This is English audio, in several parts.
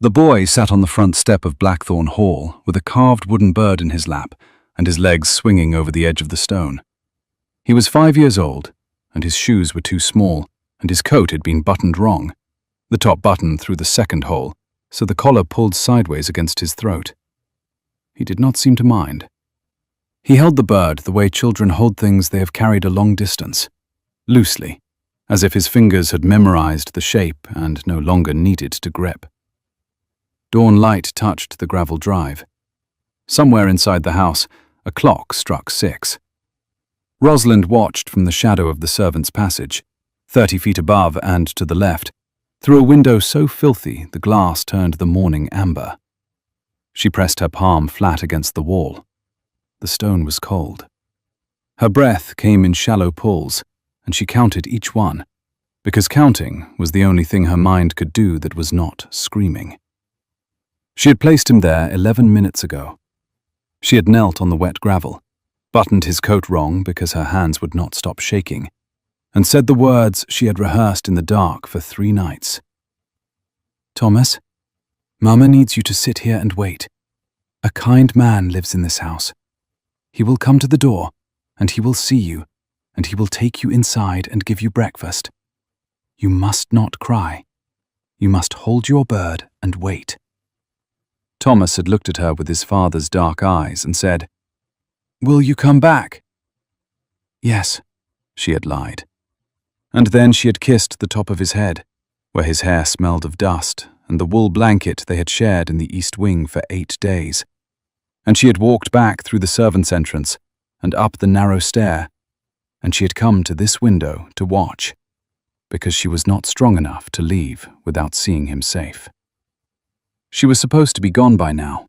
The boy sat on the front step of Blackthorne Hall with a carved wooden bird in his lap and his legs swinging over the edge of the stone. He was 5 years old, and his shoes were too small, and his coat had been buttoned wrong, the top button through the second hole, so the collar pulled sideways against his throat. He did not seem to mind. He held the bird the way children hold things they have carried a long distance, loosely, as if his fingers had memorized the shape and no longer needed to grip. Dawn light touched the gravel drive. Somewhere inside the house, a clock struck 6. Rosalind watched from the shadow of the servants' passage, 30 feet above and to the left, through a window so filthy the glass turned the morning amber. She pressed her palm flat against the wall. The stone was cold. Her breath came in shallow pulls, and she counted each one, because counting was the only thing her mind could do that was not screaming. She had placed him there 11 minutes ago. She had knelt on the wet gravel, buttoned his coat wrong because her hands would not stop shaking, and said the words she had rehearsed in the dark for 3 nights. "Thomas, Mama needs you to sit here and wait. A kind man lives in this house. He will come to the door, and he will see you, and he will take you inside and give you breakfast. You must not cry. You must hold your bird and wait." Thomas had looked at her with his father's dark eyes and said, "Will you come back?" "Yes," she had lied. And then she had kissed the top of his head, where his hair smelled of dust, and the wool blanket they had shared in the east wing for 8 days. And she had walked back through the servants' entrance and up the narrow stair, and she had come to this window to watch, because she was not strong enough to leave without seeing him safe. She was supposed to be gone by now.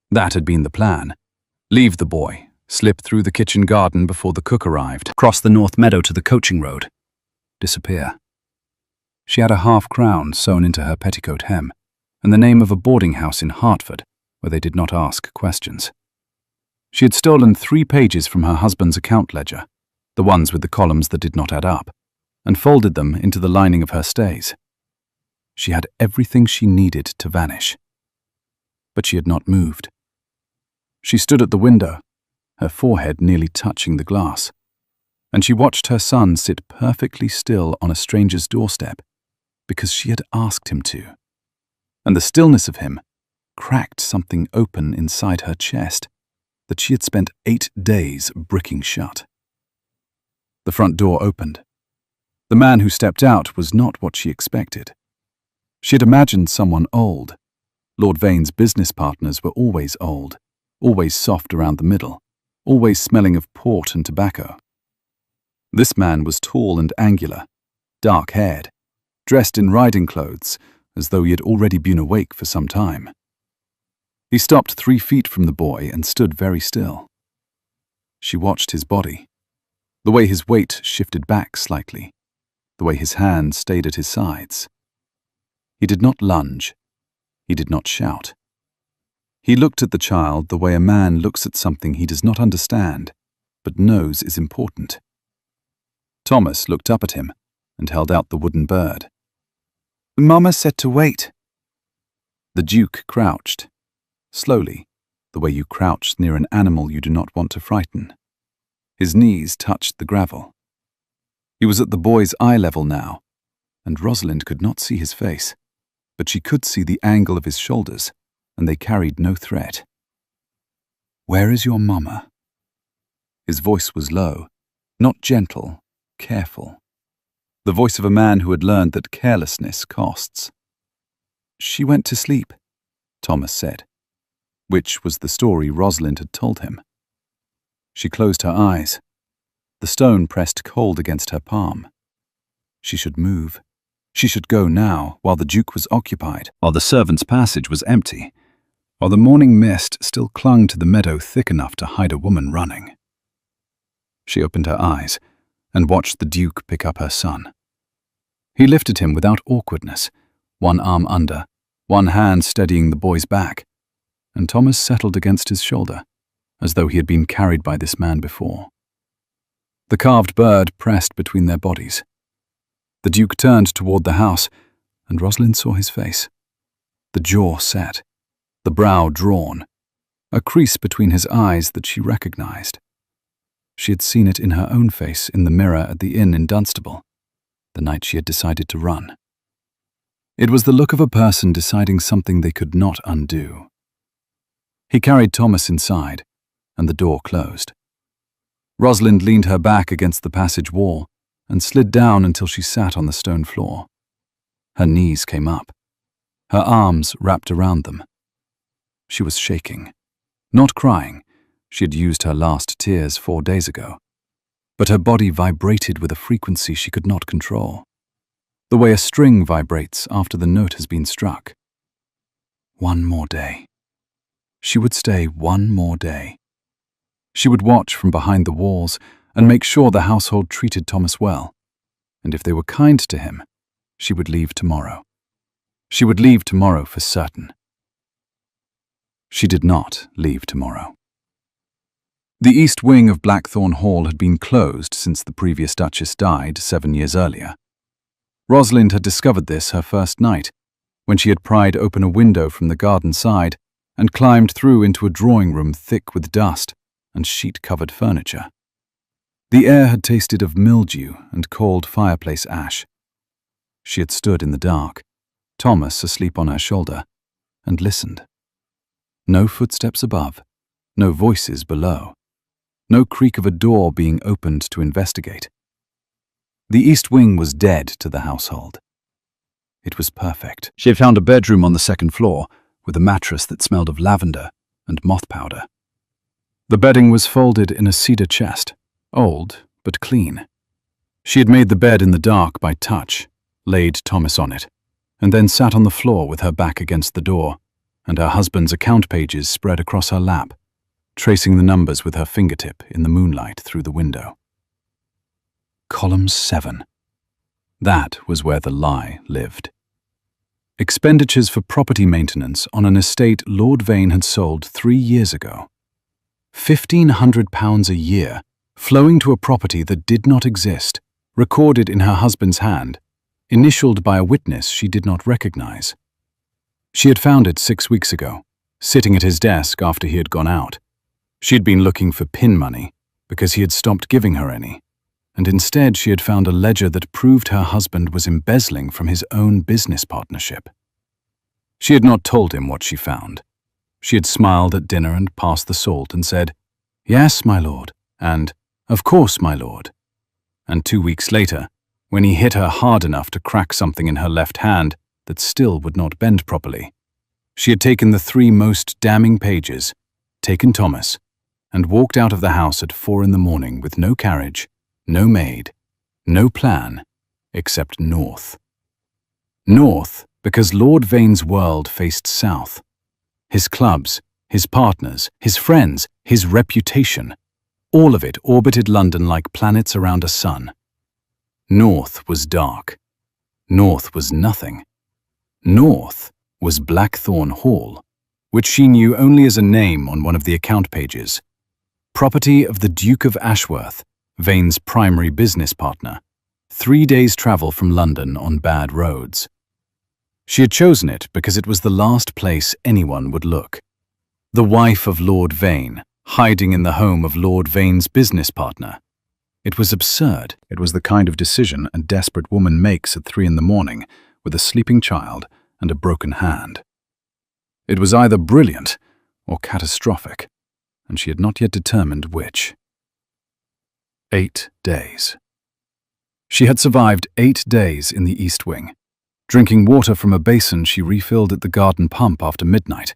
That had been the plan. Leave the boy, slip through the kitchen garden before the cook arrived, cross the north meadow to the coaching road, disappear. She had a half-crown sewn into her petticoat hem, and the name of a boarding house in Hertford, where they did not ask questions. She had stolen 3 pages from her husband's account ledger, the ones with the columns that did not add up, and folded them into the lining of her stays. She had everything she needed to vanish. But she had not moved. She stood at the window, her forehead nearly touching the glass, and she watched her son sit perfectly still on a stranger's doorstep because she had asked him to. And the stillness of him cracked something open inside her chest that she had spent 8 days bricking shut. The front door opened. The man who stepped out was not what she expected. She had imagined someone old. Lord Vane's business partners were always old, always soft around the middle, always smelling of port and tobacco. This man was tall and angular, dark-haired, dressed in riding clothes as though he had already been awake for some time. He stopped 3 feet from the boy and stood very still. She watched his body, the way his weight shifted back slightly, the way his hands stayed at his sides. He did not lunge. He did not shout. He looked at the child the way a man looks at something he does not understand, but knows is important. Thomas looked up at him and held out the wooden bird. "Mama said to wait." The Duke crouched, slowly, the way you crouch near an animal you do not want to frighten. His knees touched the gravel. He was at the boy's eye level now, and Rosalind could not see his face, but she could see the angle of his shoulders, and they carried no threat. "Where is your mama?" His voice was low, not gentle, careful. The voice of a man who had learned that carelessness costs. "She went to sleep," Thomas said, which was the story Rosalind had told him. She closed her eyes. The stone pressed cold against her palm. She should move. She should go now, while the Duke was occupied, while the servants' passage was empty, while the morning mist still clung to the meadow thick enough to hide a woman running. She opened her eyes and watched the Duke pick up her son. He lifted him without awkwardness, one arm under, one hand steadying the boy's back, and Thomas settled against his shoulder, as though he had been carried by this man before. The carved bird pressed between their bodies. The Duke turned toward the house, and Rosalind saw his face. the jaw set, the brow drawn, a crease between his eyes that she recognized. She had seen it in her own face in the mirror at the inn in Dunstable, the night she had decided to run. It was the look of a person deciding something they could not undo. He carried Thomas inside, and the door closed. Rosalind leaned her back against the passage wall and slid down until she sat on the stone floor. Her knees came up, her arms wrapped around them. She was shaking, not crying. She had used her last tears 4 days ago. But her body vibrated with a frequency she could not control, the way a string vibrates after the note has been struck. 1 more day. She would stay 1 more day. She would watch from behind the walls and make sure the household treated Thomas well, and if they were kind to him, she would leave tomorrow. She would leave tomorrow for certain. She did not leave tomorrow. The east wing of Blackthorne Hall had been closed since the previous Duchess died 7 years earlier. Rosalind had discovered this her first night, when she had pried open a window from the garden side and climbed through into a drawing room thick with dust and sheet-covered furniture. The air had tasted of mildew and cold fireplace ash. She had stood in the dark, Thomas asleep on her shoulder, and listened. No footsteps above, no voices below, no creak of a door being opened to investigate. The east wing was dead to the household. It was perfect. She had found a bedroom on the 2nd floor with a mattress that smelled of lavender and moth powder. The bedding was folded in a cedar chest, old but clean. She had made the bed in the dark by touch, laid Thomas on it, and then sat on the floor with her back against the door, and her husband's account pages spread across her lap, tracing the numbers with her fingertip in the moonlight through the window. Column 7. That was where the lie lived. Expenditures for property maintenance on an estate Lord Vane had sold 3 years ago. £1,500 a year, flowing to a property that did not exist, recorded in her husband's hand, initialed by a witness she did not recognize. She had found it 6 weeks ago, sitting at his desk after he had gone out. She had been looking for pin money because he had stopped giving her any, and instead she had found a ledger that proved her husband was embezzling from his own business partnership. She had not told him what she found. She had smiled at dinner and passed the salt and said, "Yes, my lord," and "Of course, my lord." And 2 weeks later, when he hit her hard enough to crack something in her left hand that still would not bend properly, she had taken the 3 most damning pages, taken Thomas, and walked out of the house at 4 in the morning with no carriage, no maid, no plan, except north. North because Lord Vane's world faced south. His clubs, his partners, his friends, his reputation, all of it orbited London like planets around a sun. North was dark. North was nothing. North was Blackthorne Hall, which she knew only as a name on one of the account pages. Property of the Duke of Ashworth, Vane's primary business partner. 3 days' travel from London on bad roads. She had chosen it because it was the last place anyone would look. The wife of Lord Vane, hiding in the home of Lord Vane's business partner. It was absurd. It was the kind of decision a desperate woman makes at 3 in the morning with a sleeping child and a broken hand. It was either brilliant or catastrophic, and she had not yet determined which. 8 days. She had survived 8 days in the East Wing, drinking water from a basin she refilled at the garden pump after midnight,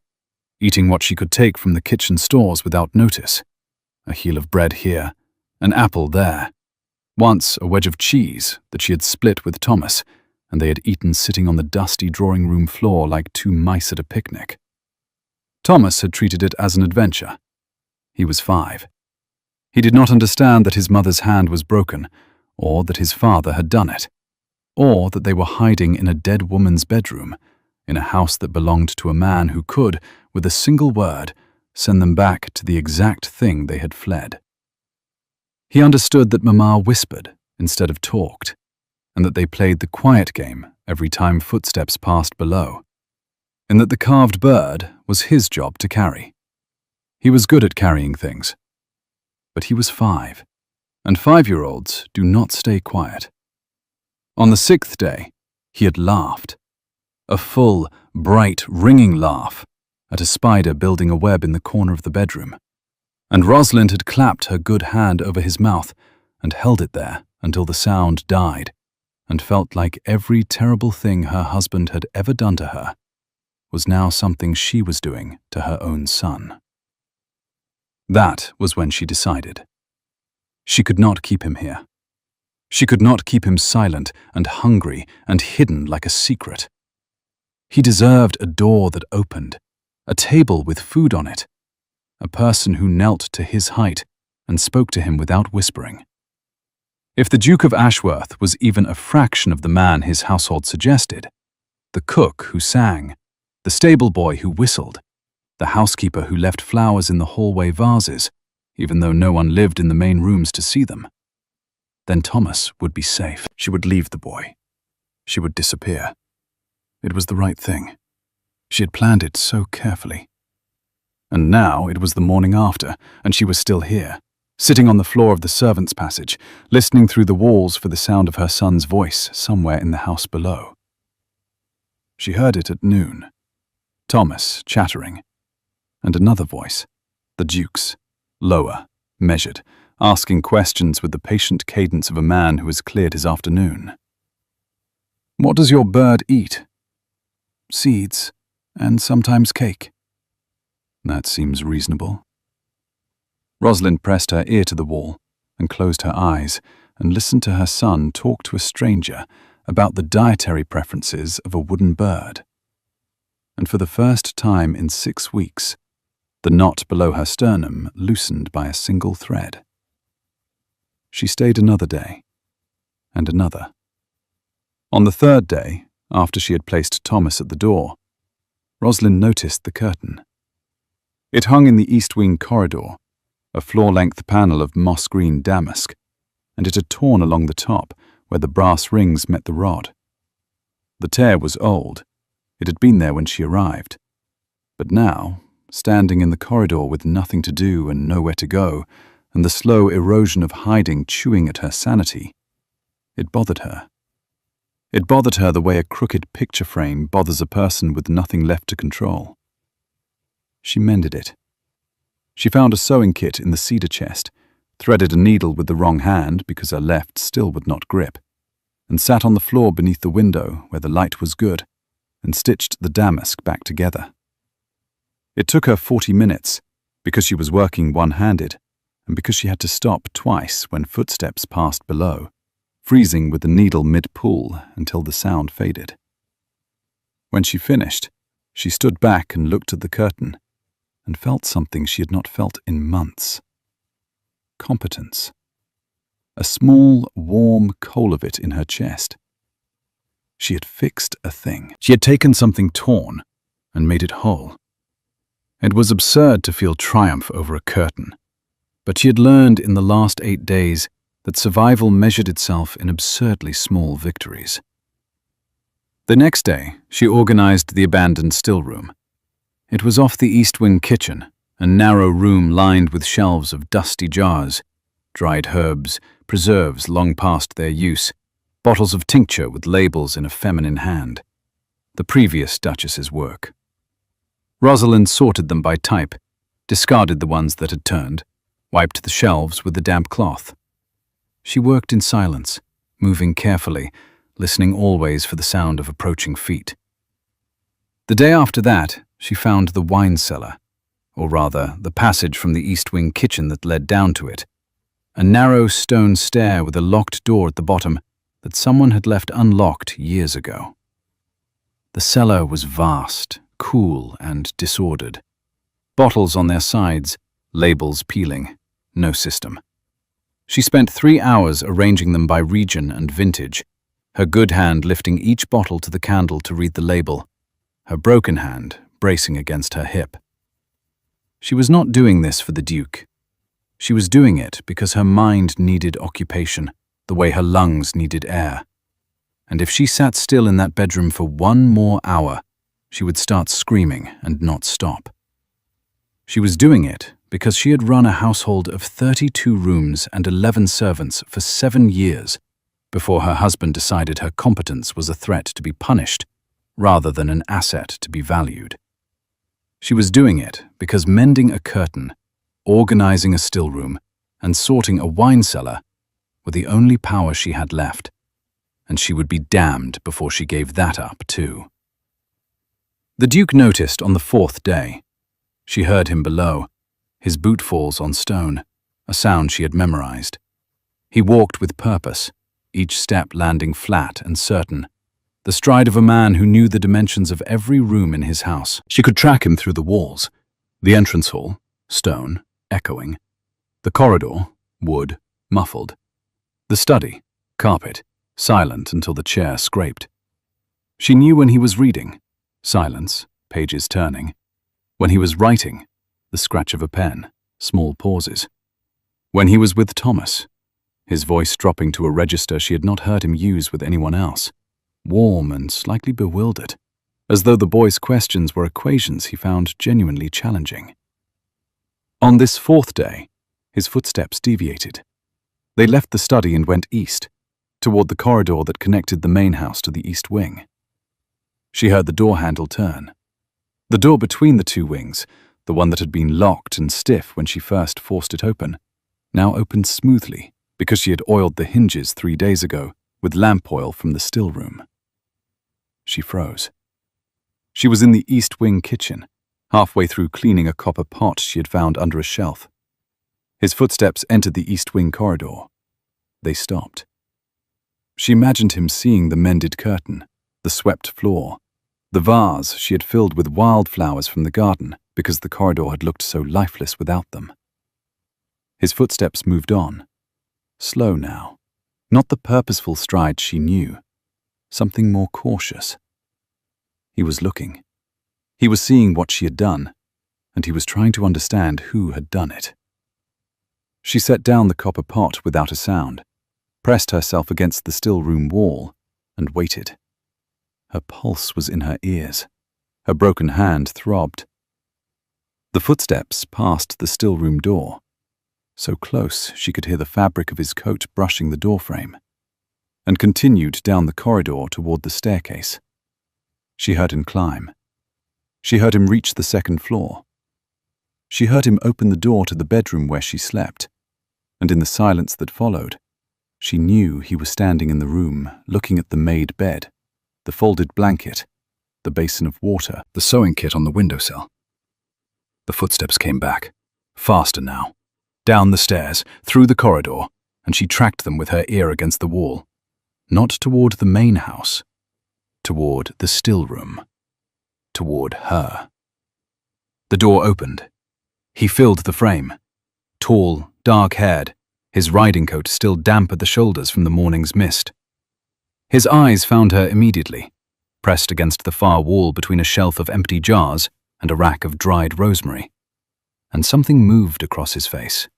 eating what she could take from the kitchen stores without notice, a heel of bread here, an apple there, once a wedge of cheese that she had split with Thomas, and they had eaten sitting on the dusty drawing-room floor like 2 mice at a picnic. Thomas had treated it as an adventure. He was 5. He did not understand that his mother's hand was broken, or that his father had done it, or that they were hiding in a dead woman's bedroom, in a house that belonged to a man who could, with a single word, send them back to the exact thing they had fled. He understood that Mamma whispered instead of talked, and that they played the quiet game every time footsteps passed below. in that the carved bird was his job to carry. He was good at carrying things. But he was 5, and 5-year-olds do not stay quiet. On the 6th day, he had laughed. A full, bright, ringing laugh at a spider building a web in the corner of the bedroom. And Rosalind had clapped her good hand over his mouth and held it there until the sound died, and felt like every terrible thing her husband had ever done to her was now something she was doing to her own son. That was when she decided. She could not keep him here. She could not keep him silent and hungry and hidden like a secret. He deserved a door that opened, a table with food on it, a person who knelt to his height and spoke to him without whispering. If the Duke of Ashworth was even a fraction of the man his household suggested, the cook who sang, the stable boy who whistled, the housekeeper who left flowers in the hallway vases, even though no one lived in the main rooms to see them, then Thomas would be safe. She would leave the boy. She would disappear. It was the right thing. She had planned it so carefully. And now it was the morning after, and she was still here, sitting on the floor of the servants' passage, listening through the walls for the sound of her son's voice somewhere in the house below. She heard it at noon, Thomas chattering, and another voice, the Duke's, lower, measured, asking questions with the patient cadence of a man who has cleared his afternoon. "What does your bird eat?" "Seeds, and sometimes cake." "That seems reasonable." Rosalind pressed her ear to the wall and closed her eyes and listened to her son talk to a stranger about the dietary preferences of a wooden bird. And for the first time in 6 weeks, the knot below her sternum loosened by a single thread. She stayed another day, and another. On the 3rd day, after she had placed Thomas at the door, Rosalind noticed the curtain. It hung in the east wing corridor, a floor-length panel of moss-green damask, and it had torn along the top where the brass rings met the rod. The tear was old. It had been there when she arrived. But now, standing in the corridor with nothing to do and nowhere to go, and the slow erosion of hiding chewing at her sanity, it bothered her. It bothered her the way a crooked picture frame bothers a person with nothing left to control. She mended it. She found a sewing kit in the cedar chest, threaded a needle with the wrong hand because her left still would not grip, and sat on the floor beneath the window where the light was good, and stitched the damask back together. It took her 40 minutes, because she was working one-handed, and because she had to stop twice when footsteps passed below, freezing with the needle mid-pull until the sound faded. When she finished, she stood back and looked at the curtain, and felt something she had not felt in months. Competence. A small, warm coal of it in her chest. She had fixed a thing. She had taken something torn and made it whole. It was absurd to feel triumph over a curtain, but she had learned in the last 8 days that survival measured itself in absurdly small victories. The next day, she organized the abandoned stillroom. It was off the east wing kitchen, a narrow room lined with shelves of dusty jars, dried herbs, preserves long past their use, bottles of tincture with labels in a feminine hand. The previous Duchess's work. Rosalind sorted them by type, discarded the ones that had turned, wiped the shelves with the damp cloth. She worked in silence, moving carefully, listening always for the sound of approaching feet. The day after that, she found the wine cellar, or rather, the passage from the east wing kitchen that led down to it, a narrow stone stair with a locked door at the bottom that someone had left unlocked years ago. The cellar was vast, cool, and disordered. Bottles on their sides, labels peeling, no system. She spent 3 hours arranging them by region and vintage, her good hand lifting each bottle to the candle to read the label, her broken hand bracing against her hip. She was not doing this for the Duke. She was doing it because her mind needed occupation, the way her lungs needed air. And if she sat still in that bedroom for 1 more hour, she would start screaming and not stop. She was doing it because she had run a household of 32 rooms and 11 servants for 7 years before her husband decided her competence was a threat to be punished rather than an asset to be valued. She was doing it because mending a curtain, organizing a still room, and sorting a wine cellar were the only power she had left, and she would be damned before she gave that up too. The Duke noticed on the 4th day. She heard him below, his bootfalls on stone, a sound she had memorized. He walked with purpose, each step landing flat and certain, the stride of a man who knew the dimensions of every room in his house. She could track him through the walls, the entrance hall, stone, echoing, the corridor, wood, muffled, the study, carpet, silent until the chair scraped. She knew when he was reading, silence, pages turning. When he was writing, the scratch of a pen, small pauses. When he was with Thomas, his voice dropping to a register she had not heard him use with anyone else, warm and slightly bewildered, as though the boy's questions were equations he found genuinely challenging. On this 4th day, his footsteps deviated. They left the study and went east, toward the corridor that connected the main house to the east wing. She heard the door handle turn. The door between the 2 wings, the one that had been locked and stiff when she first forced it open, now opened smoothly because she had oiled the hinges 3 days ago with lamp oil from the still room. She froze. She was in the east wing kitchen, halfway through cleaning a copper pot she had found under a shelf. His footsteps entered the east wing corridor. They stopped. She imagined him seeing the mended curtain, the swept floor, the vase she had filled with wildflowers from the garden because the corridor had looked so lifeless without them. His footsteps moved on, slow now, not the purposeful stride she knew, something more cautious. He was looking. He was seeing what she had done, and he was trying to understand who had done it. She set down the copper pot without a sound, pressed herself against the still room wall, and waited. Her pulse was in her ears. Her broken hand throbbed. The footsteps passed the still room door, so close she could hear the fabric of his coat brushing the doorframe, and continued down the corridor toward the staircase. She heard him climb. She heard him reach the 2nd floor. She heard him open the door to the bedroom where she slept, and in the silence that followed, she knew he was standing in the room, looking at the made bed, the folded blanket, the basin of water, the sewing kit on the windowsill. The footsteps came back, faster now, down the stairs, through the corridor, and she tracked them with her ear against the wall, not toward the main house, toward the still room, toward her. The door opened. He filled the frame, tall, dark-haired, his riding coat still damp at the shoulders from the morning's mist. His eyes found her immediately, pressed against the far wall between a shelf of empty jars and a rack of dried rosemary, and something moved across his face.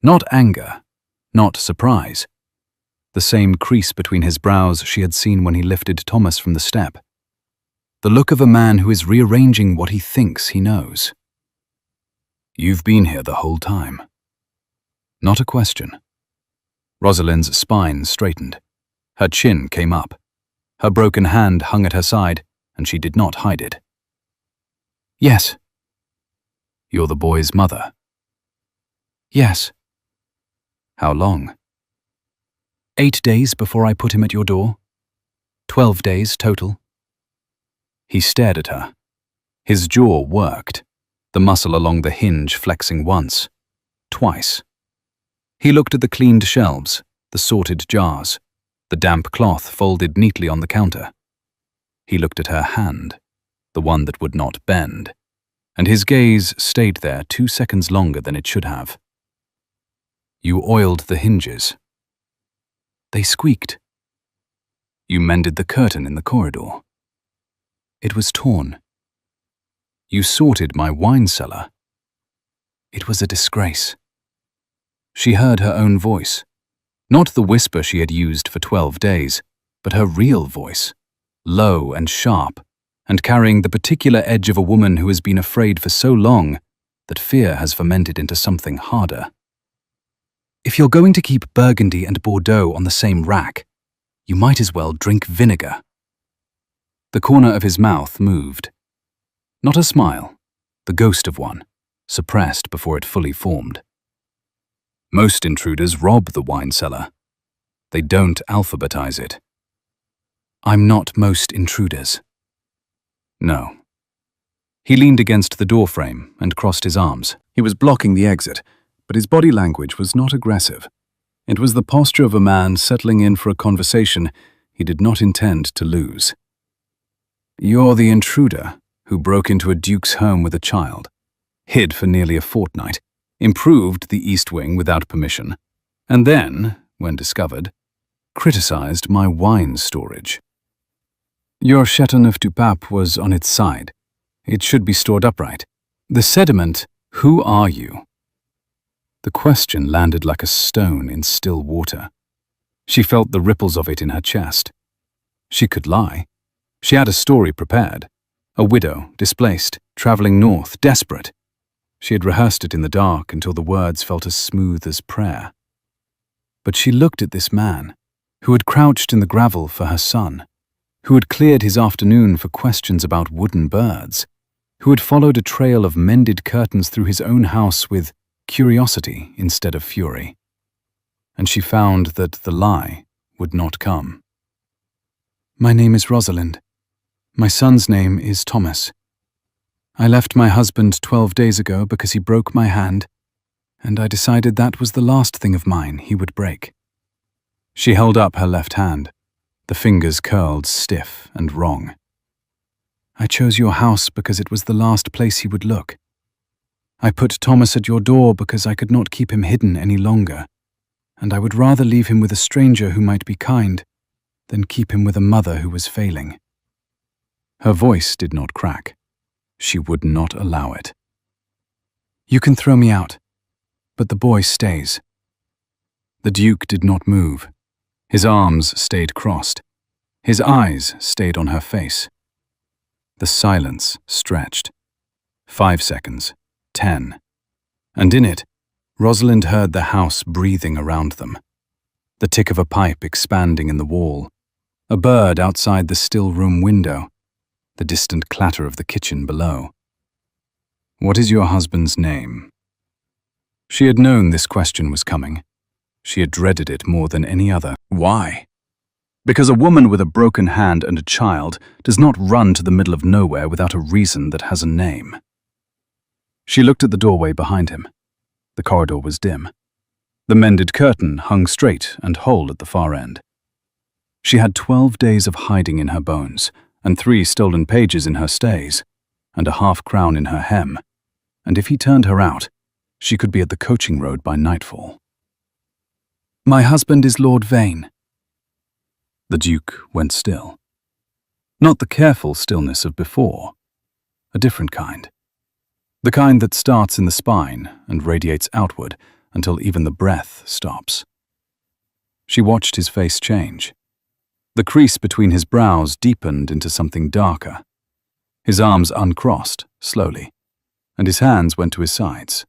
Not anger, not surprise. The same crease between his brows she had seen when he lifted Thomas from the step. The look of a man who is rearranging what he thinks he knows. "You've been here the whole time." Not a question. Rosalind's spine straightened. Her chin came up. Her broken hand hung at her side, and she did not hide it. "Yes." "You're the boy's mother?" "Yes." "How long?" 8 days before I put him at your door. 12 days total." He stared at her. His jaw worked, the muscle along the hinge flexing once, twice. He looked at the cleaned shelves, the sorted jars, the damp cloth folded neatly on the counter. He looked at her hand, the one that would not bend, and his gaze stayed there 2 seconds longer than it should have. "You oiled the hinges." "They squeaked." "You mended the curtain in the corridor." "It was torn." "You sorted my wine cellar." "It was a disgrace." She heard her own voice, not the whisper she had used for 12 days, but her real voice, low and sharp, and carrying the particular edge of a woman who has been afraid for so long that fear has fermented into something harder. If you're going to keep Burgundy and Bordeaux on the same rack, you might as well drink vinegar. The corner of his mouth moved. Not a smile, the ghost of one, suppressed before it fully formed. Most intruders rob the wine cellar. They don't alphabetize it. I'm not most intruders. No. He leaned against the doorframe and crossed his arms. He was blocking the exit, but his body language was not aggressive. It was the posture of a man settling in for a conversation he did not intend to lose. You're the intruder who broke into a duke's home with a child, hid for nearly a fortnight, improved the East Wing without permission, and then, when discovered, criticized my wine storage. Your Chateauneuf du Pape was on its side. It should be stored upright. The sediment, who are you? The question landed like a stone in still water. She felt the ripples of it in her chest. She could lie. She had a story prepared. A widow, displaced, traveling north, desperate. She had rehearsed it in the dark until the words felt as smooth as prayer. But she looked at this man, who had crouched in the gravel for her son, who had cleared his afternoon for questions about wooden birds, who had followed a trail of mended curtains through his own house with curiosity instead of fury. And she found that the lie would not come. My name is Rosalind. My son's name is Thomas. I left my husband 12 days ago because he broke my hand, and I decided that was the last thing of mine he would break. She held up her left hand, the fingers curled stiff and wrong. I chose your house because it was the last place he would look. I put Thomas at your door because I could not keep him hidden any longer, and I would rather leave him with a stranger who might be kind than keep him with a mother who was failing. Her voice did not crack. She would not allow it. You can throw me out, but the boy stays. The Duke did not move. His arms stayed crossed. His eyes stayed on her face. The silence stretched. 5 seconds, 10. And in it, Rosalind heard the house breathing around them. The tick of a pipe expanding in the wall. A bird outside the still room window. The distant clatter of the kitchen below. What is your husband's name? She had known this question was coming. She had dreaded it more than any other. Why? Because a woman with a broken hand and a child does not run to the middle of nowhere without a reason that has a name. She looked at the doorway behind him. The corridor was dim. The mended curtain hung straight and whole at the far end. She had 12 days of hiding in her bones, and 3 stolen pages in her stays, and a half-crown in her hem, and if he turned her out, she could be at the coaching road by nightfall. My husband is Lord Vane. The Duke went still. Not the careful stillness of before, a different kind. The kind that starts in the spine and radiates outward until even the breath stops. She watched his face change. The crease between his brows deepened into something darker. His arms uncrossed, slowly, and his hands went to his sides.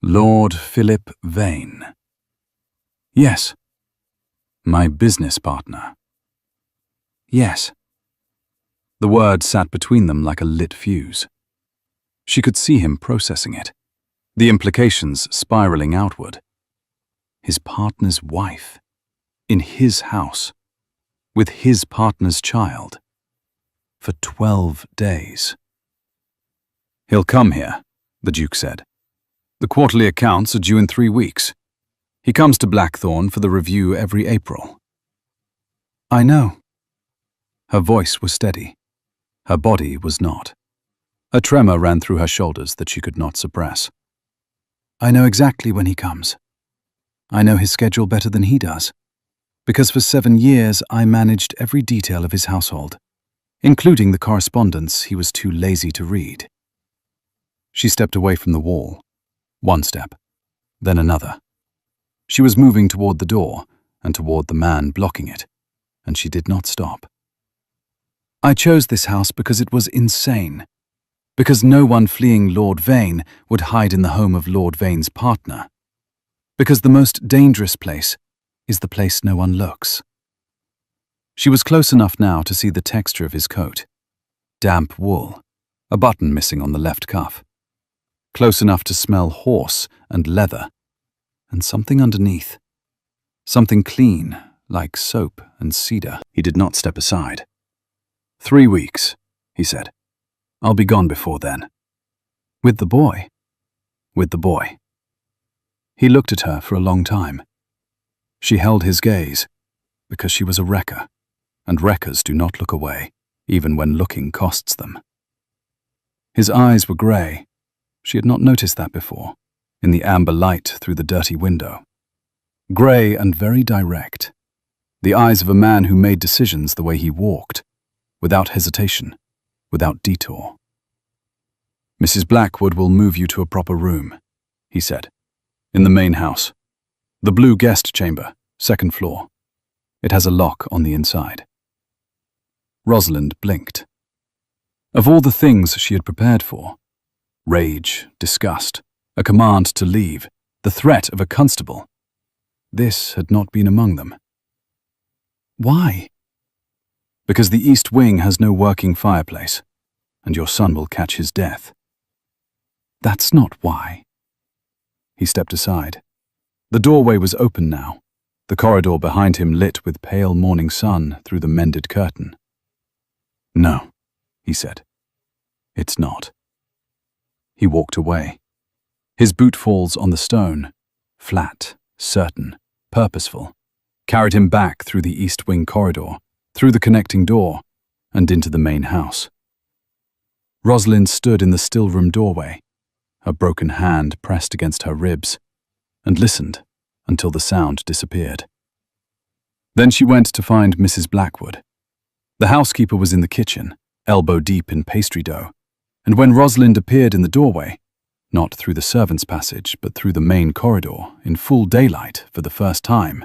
Lord Philip Vane. Yes. My business partner. Yes. The word sat between them like a lit fuse. She could see him processing it, the implications spiraling outward. His partner's wife, in his house, with his partner's child, for 12 days. He'll come here, the Duke said. The quarterly accounts are due in 3 weeks. He comes to Blackthorne for the review every April. I know. Her voice was steady. Her body was not. A tremor ran through her shoulders that she could not suppress. I know exactly when he comes. I know his schedule better than he does, because for 7 years I managed every detail of his household, including the correspondence he was too lazy to read. She stepped away from the wall. 1 step, then another. She was moving toward the door and toward the man blocking it, and she did not stop. I chose this house because it was insane. Because no one fleeing Lord Vane would hide in the home of Lord Vane's partner. Because the most dangerous place is the place no one looks. She was close enough now to see the texture of his coat. Damp wool, a button missing on the left cuff. Close enough to smell horse and leather, and something underneath. Something clean, like soap and cedar. He did not step aside. 3 weeks, he said. I'll be gone before then. With the boy? With the boy. He looked at her for a long time. She held his gaze, because she was a wrecker, and wreckers do not look away, even when looking costs them. His eyes were grey. She had not noticed that before, in the amber light through the dirty window. Grey and very direct. The eyes of a man who made decisions the way he walked, without hesitation, without detour. Mrs. Blackwood will move you to a proper room, he said. In the main house. The blue guest chamber, 2nd floor. It has a lock on the inside. Rosalind blinked. Of all the things she had prepared for, rage, disgust, a command to leave, the threat of a constable, this had not been among them. Why? Because the East Wing has no working fireplace, and your son will catch his death. That's not why. He stepped aside. The doorway was open now, the corridor behind him lit with pale morning sun through the mended curtain. No, he said. It's not. He walked away. His boot falls on the stone, flat, certain, purposeful, carried him back through the East Wing corridor, through the connecting door, and into the main house. Rosalind stood in the still room doorway, her broken hand pressed against her ribs, and listened until the sound disappeared. Then she went to find Mrs. Blackwood. The housekeeper was in the kitchen, elbow deep in pastry dough, and when Rosalind appeared in the doorway, not through the servants' passage, but through the main corridor, in full daylight for the first time,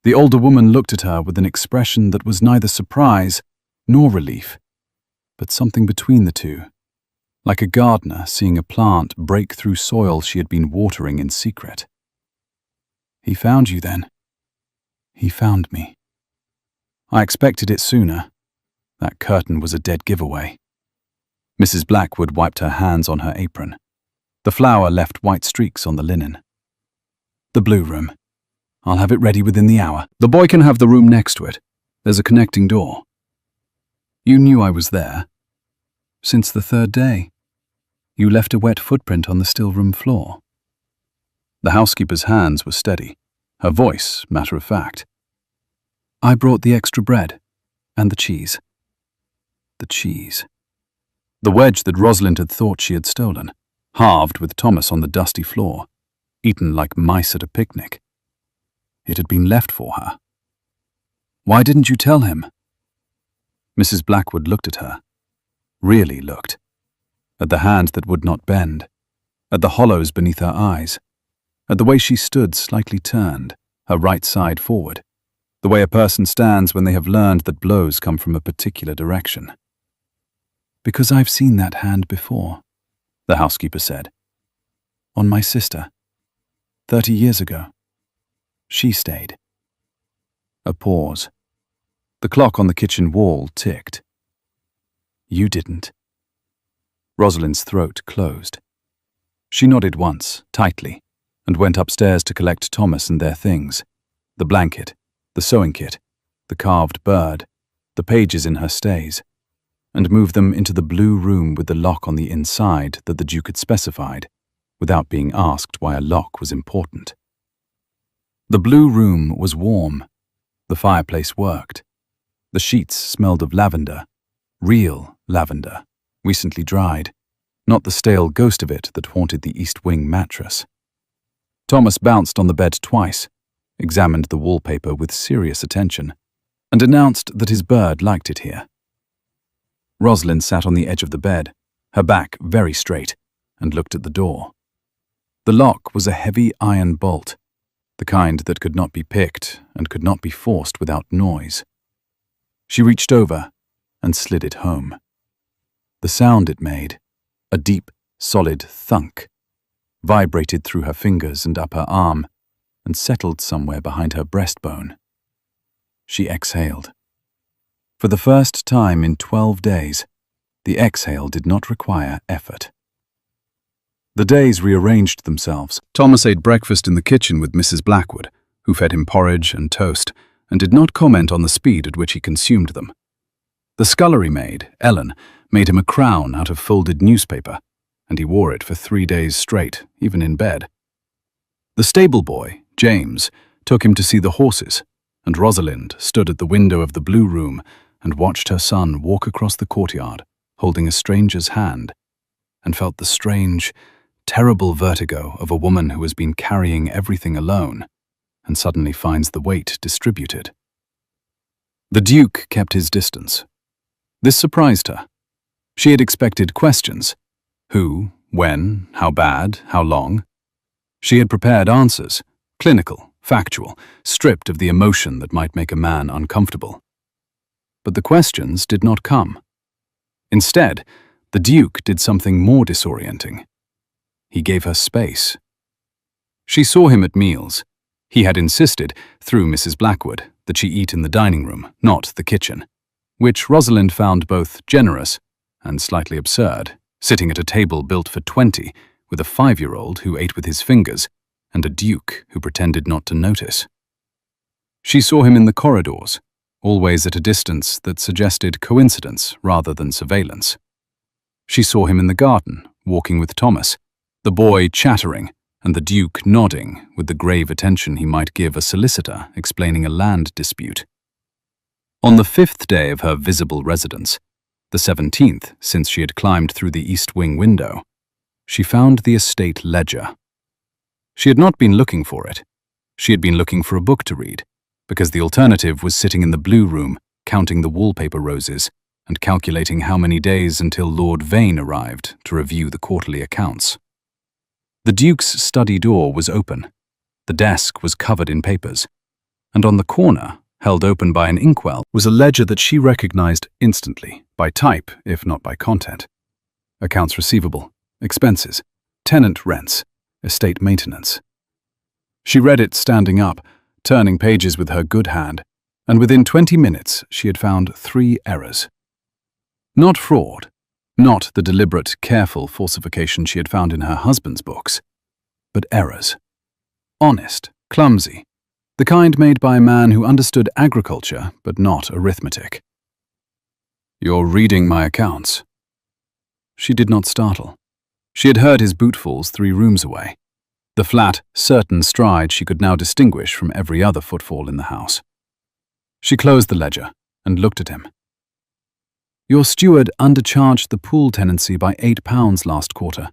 the older woman looked at her with an expression that was neither surprise nor relief, but something between the two, like a gardener seeing a plant break through soil she had been watering in secret. He found you then. He found me. I expected it sooner. That curtain was a dead giveaway. Mrs. Blackwood wiped her hands on her apron. The flour left white streaks on the linen. The blue room. I'll have it ready within the hour. The boy can have the room next to it. There's a connecting door. You knew I was there. Since the 3rd day. You left a wet footprint on the still room floor. The housekeeper's hands were steady, her voice matter of fact. I brought the extra bread and the cheese. The cheese. The wedge that Rosalind had thought she had stolen, halved with Thomas on the dusty floor, eaten like mice at a picnic. It had been left for her. Why didn't you tell him? Mrs. Blackwood looked at her, really looked, at the hand that would not bend, at the hollows beneath her eyes, at the way she stood slightly turned, her right side forward, the way a person stands when they have learned that blows come from a particular direction. Because I've seen that hand before, the housekeeper said. On my sister, 30 years ago. She stayed. A pause. The clock on the kitchen wall ticked. You didn't. Rosalind's throat closed. She nodded once, tightly, and went upstairs to collect Thomas and their things, the blanket, the sewing kit, the carved bird, the pages in her stays, and move them into the blue room with the lock on the inside that the Duke had specified, without being asked why a lock was important. The blue room was warm. The fireplace worked. The sheets smelled of lavender, real lavender, recently dried, not the stale ghost of it that haunted the East Wing mattress. Thomas bounced on the bed twice, examined the wallpaper with serious attention, and announced that his bird liked it here. Rosalind sat on the edge of the bed, her back very straight, and looked at the door. The lock was a heavy iron bolt, the kind that could not be picked and could not be forced without noise. She reached over, and slid it home. The sound it made, a deep, solid thunk, vibrated through her fingers and up her arm and settled somewhere behind her breastbone. She exhaled. For the first time in 12 days, the exhale did not require effort. The days rearranged themselves. Thomas ate breakfast in the kitchen with Mrs. Blackwood, who fed him porridge and toast, and did not comment on the speed at which he consumed them. The scullery maid, Ellen, made him a crown out of folded newspaper, and he wore it for 3 days straight, even in bed. The stable boy, James, took him to see the horses, and Rosalind stood at the window of the blue room and watched her son walk across the courtyard, holding a stranger's hand, and felt the strange, terrible vertigo of a woman who has been carrying everything alone and suddenly finds the weight distributed. The Duke kept his distance. This surprised her. She had expected questions. Who, when, how bad, how long? She had prepared answers, clinical, factual, stripped of the emotion that might make a man uncomfortable. But the questions did not come. Instead, the Duke did something more disorienting. He gave her space. She saw him at meals. He had insisted, through Mrs. Blackwood, that she eat in the dining room, not the kitchen, which Rosalind found both generous and slightly absurd, sitting at a table built for 20, with a 5-year-old who ate with his fingers and a Duke who pretended not to notice. She saw him in the corridors, always at a distance that suggested coincidence rather than surveillance. She saw him in the garden, walking with Thomas, the boy chattering and the Duke nodding with the grave attention he might give a solicitor explaining a land dispute. On the 5th day of her visible residence, the 17th since she had climbed through the east wing window, she found the estate ledger. She had not been looking for it. She had been looking for a book to read, because the alternative was sitting in the blue room, counting the wallpaper roses and calculating how many days until Lord Vane arrived to review the quarterly accounts. The Duke's study door was open. The desk was covered in papers, and on the corner, held open by an inkwell, was a ledger that she recognized instantly, by type, if not by content. Accounts receivable, expenses, tenant rents, estate maintenance. She read it standing up, turning pages with her good hand, and within 20 minutes she had found 3 errors. Not fraud, not the deliberate, careful falsification she had found in her husband's books, but errors. Honest, clumsy, the kind made by a man who understood agriculture but not arithmetic. "You're reading my accounts." She did not startle. She had heard his bootfalls 3 rooms away, the flat, certain stride she could now distinguish from every other footfall in the house. She closed the ledger and looked at him. "Your steward undercharged the pool tenancy by £8 last quarter.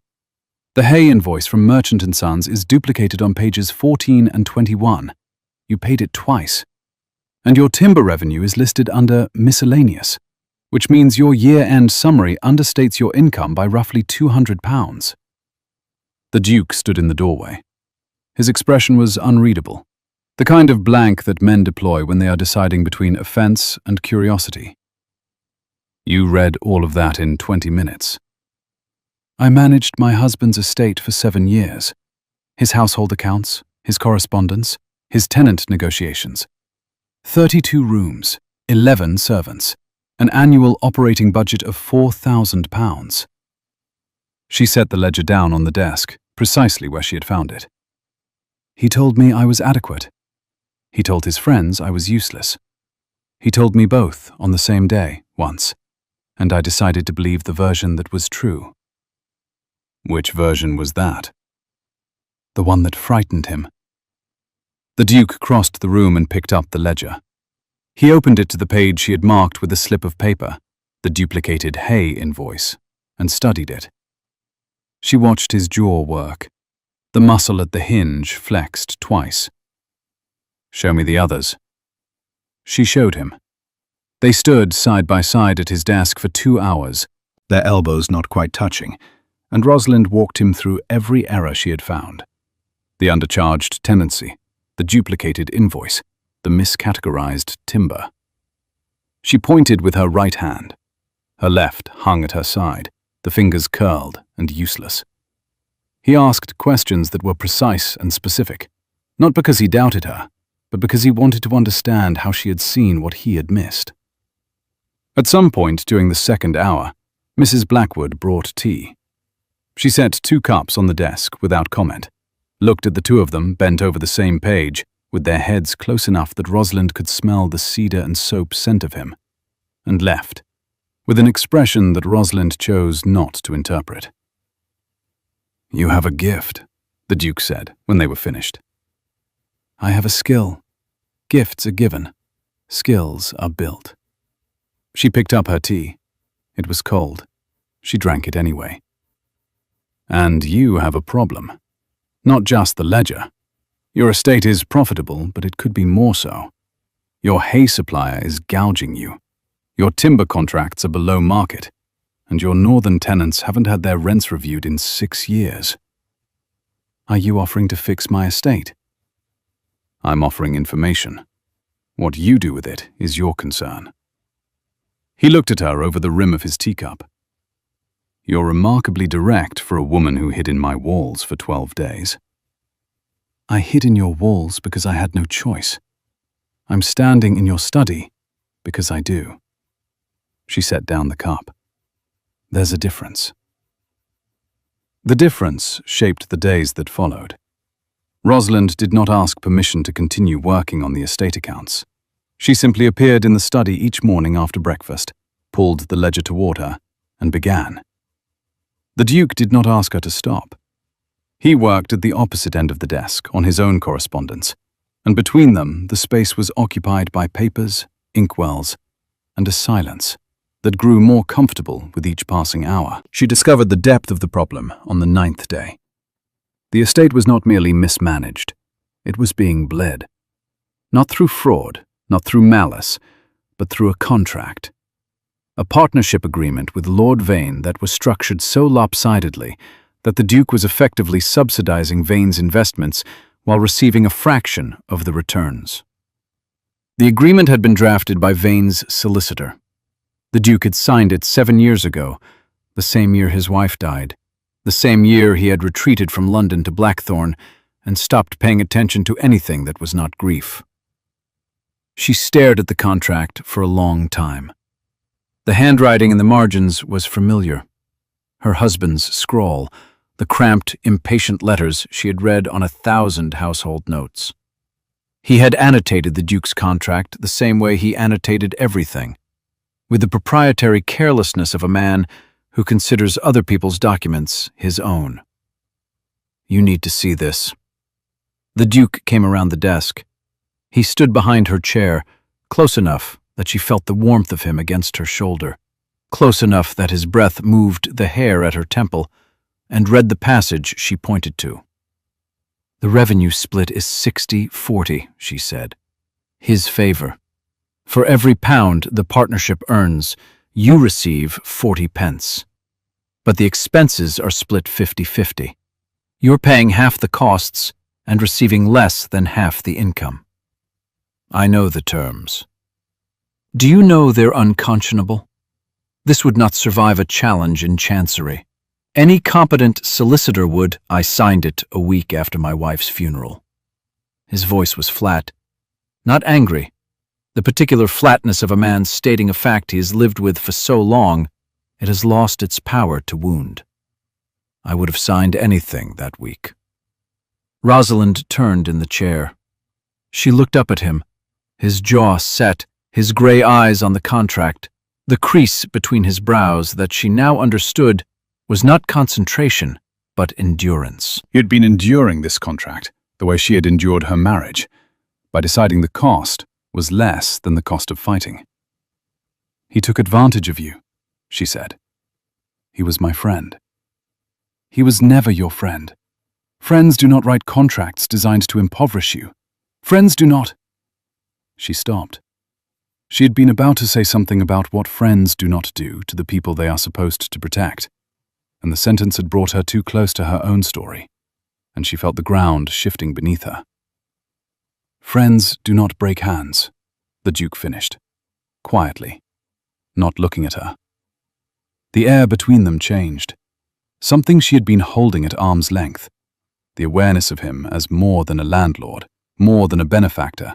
The hay invoice from Merchant & Sons is duplicated on pages 14 and 21. You paid it twice. And your timber revenue is listed under miscellaneous, which means your year-end summary understates your income by roughly £200. The Duke stood in the doorway. His expression was unreadable, the kind of blank that men deploy when they are deciding between offense and curiosity. "You read all of that in 20 minutes. I managed my husband's estate for 7 years. His household accounts, his correspondence, his tenant negotiations. 32 rooms, 11 servants, an annual operating budget of £4,000. She set the ledger down on the desk, precisely where she had found it. He told me I was adequate. He told his friends I was useless. He told me both on the same day, once, and I decided to believe the version that was true." Which version was that? The one that frightened him. The Duke crossed the room and picked up the ledger. He opened it to the page she had marked with a slip of paper, the duplicated hay invoice, and studied it. She watched his jaw work. The muscle at the hinge flexed twice. "Show me the others." She showed him. They stood side by side at his desk for 2 hours, their elbows not quite touching, and Rosalind walked him through every error she had found. The undercharged tenancy, the duplicated invoice, the miscategorized timber. She pointed with her right hand. Her left hung at her side, the fingers curled and useless. He asked questions that were precise and specific, not because he doubted her, but because he wanted to understand how she had seen what he had missed. At some point during the second hour, Mrs. Blackwood brought tea. She set 2 cups on the desk without comment, looked at the 2 of them bent over the same page, with their heads close enough that Rosalind could smell the cedar and soap scent of him, and left, with an expression that Rosalind chose not to interpret. "You have a gift," the Duke said when they were finished. "I have a skill. Gifts are given. Skills are built." She picked up her tea. It was cold. She drank it anyway. "And you have a problem. Not just the ledger. Your estate is profitable, but it could be more so. Your hay supplier is gouging you. Your timber contracts are below market, and your northern tenants haven't had their rents reviewed in 6 years. Are you offering to fix my estate?" "I'm offering information. What you do with it is your concern." He looked at her over the rim of his teacup. "You're remarkably direct for a woman who hid in my walls for 12 days. "I hid in your walls because I had no choice. I'm standing in your study because I do." She set down the cup. "There's a difference." The difference shaped the days that followed. Rosalind did not ask permission to continue working on the estate accounts. She simply appeared in the study each morning after breakfast, pulled the ledger toward her, and began. The Duke did not ask her to stop. He worked at the opposite end of the desk on his own correspondence, and between them the space was occupied by papers, inkwells, and a silence that grew more comfortable with each passing hour. She discovered the depth of the problem on the 9th day. The estate was not merely mismanaged, it was being bled. Not through fraud, not through malice, but through a contract. A partnership agreement with Lord Vane that was structured so lopsidedly that the Duke was effectively subsidizing Vane's investments while receiving a fraction of the returns. The agreement had been drafted by Vane's solicitor. The Duke had signed it 7 years ago, the same year his wife died, the same year he had retreated from London to Blackthorne and stopped paying attention to anything that was not grief. She stared at the contract for a long time. The handwriting in the margins was familiar. Her husband's scrawl, the cramped, impatient letters she had read on 1,000 household notes. He had annotated the Duke's contract the same way he annotated everything, with the proprietary carelessness of a man who considers other people's documents his own. "You need to see this." The Duke came around the desk. He stood behind her chair, close enough that she felt the warmth of him against her shoulder, close enough that his breath moved the hair at her temple, and read the passage she pointed to. "The revenue split is 60-40, she said. His favor. For every pound the partnership earns, you receive 40 pence. But the expenses are split 50-50. You're paying half the costs and receiving less than half the income. I know the terms. Do you know they're unconscionable? This would not survive a challenge in Chancery. Any competent solicitor would. I signed it a week after my wife's funeral." His voice was flat, not angry, the particular flatness of a man stating a fact he has lived with for so long it has lost its power to wound. "I would have signed anything that week." Rosalind turned in the chair. She looked up at him, his jaw set, his gray eyes on the contract, the crease between his brows that she now understood was not concentration, but endurance. He had been enduring this contract the way she had endured her marriage, by deciding the cost was less than the cost of fighting. "He took advantage of you," she said. "He was my friend." "He was never your friend. Friends do not write contracts designed to impoverish you. Friends do not—" She stopped. She had been about to say something about what friends do not do to the people they are supposed to protect, and the sentence had brought her too close to her own story, and she felt the ground shifting beneath her. "Friends do not break hands," the Duke finished, quietly, not looking at her. The air between them changed. Something she had been holding at arm's length, the awareness of him as more than a landlord, more than a benefactor,